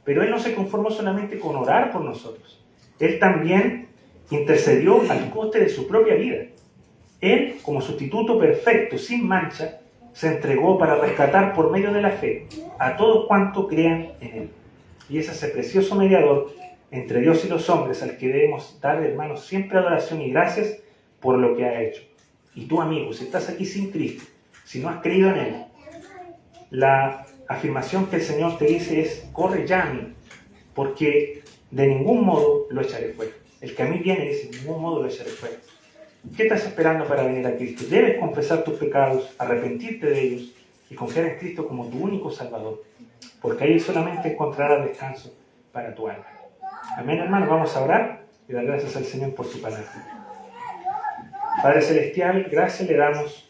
A: Pero Él no se conformó solamente con orar por nosotros. Él también intercedió al coste de su propia vida. Él, como sustituto perfecto, sin mancha, se entregó para rescatar por medio de la fe a todos cuantos crean en Él. Y es ese precioso mediador entre Dios y los hombres al que debemos dar, hermanos, siempre adoración y gracias por lo que ha hecho. Y tú, amigo, si estás aquí sin Cristo, si no has creído en Él, la afirmación que el Señor te dice es: corre ya a mí, porque de ningún modo lo echaré fuera. El que a mí viene dice: de ningún modo lo echaré fuera. ¿Qué estás esperando para venir a Cristo? Debes confesar tus pecados, arrepentirte de ellos y confiar en Cristo como tu único Salvador, porque ahí solamente encontrarás descanso para tu alma. Amén, hermanos. Vamos a orar y dar gracias al Señor por su palabra. Padre Celestial, gracias le damos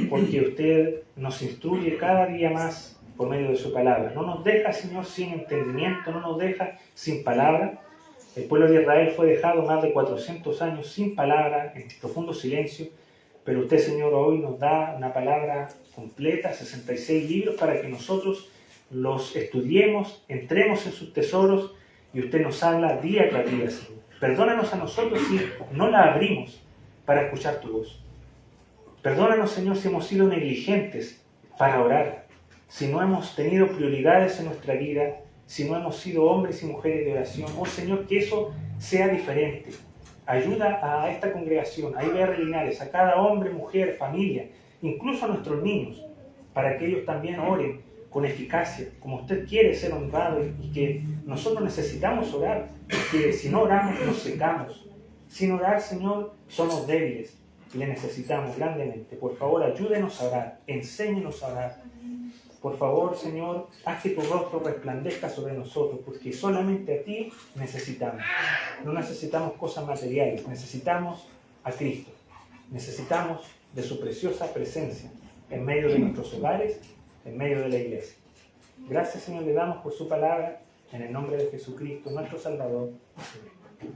A: porque usted nos instruye cada día más por medio de su palabra. No nos deja, Señor, sin entendimiento, no nos deja sin palabra. El pueblo de Israel fue dejado más de 400 años sin palabra, en profundo silencio, pero usted, Señor, hoy nos da una palabra completa, 66 libros, para que nosotros los estudiemos, entremos en sus tesoros, y usted nos habla día tras día, Señor. Perdónanos a nosotros si no la abrimos para escuchar tu voz. Perdónanos, Señor, si hemos sido negligentes para orar, si no hemos tenido prioridades en nuestra vida, si no hemos sido hombres y mujeres de oración. Oh, Señor, que eso sea diferente. Ayuda a esta congregación, a IBR Linares, a cada hombre, mujer, familia, incluso a nuestros niños, para que ellos también oren con eficacia, como usted quiere ser honrado, y que nosotros necesitamos orar, porque si no oramos nos secamos. Sin orar, Señor, somos débiles y le necesitamos grandemente. Por favor, ayúdenos a orar, enséñenos a orar. Por favor, Señor, haz que tu rostro resplandezca sobre nosotros, porque solamente a ti necesitamos. No necesitamos cosas materiales, necesitamos a Cristo. Necesitamos de su preciosa presencia en medio de nuestros hogares, en medio de la iglesia. Gracias, Señor, le damos por su palabra, en el nombre de Jesucristo, nuestro Salvador. Amén.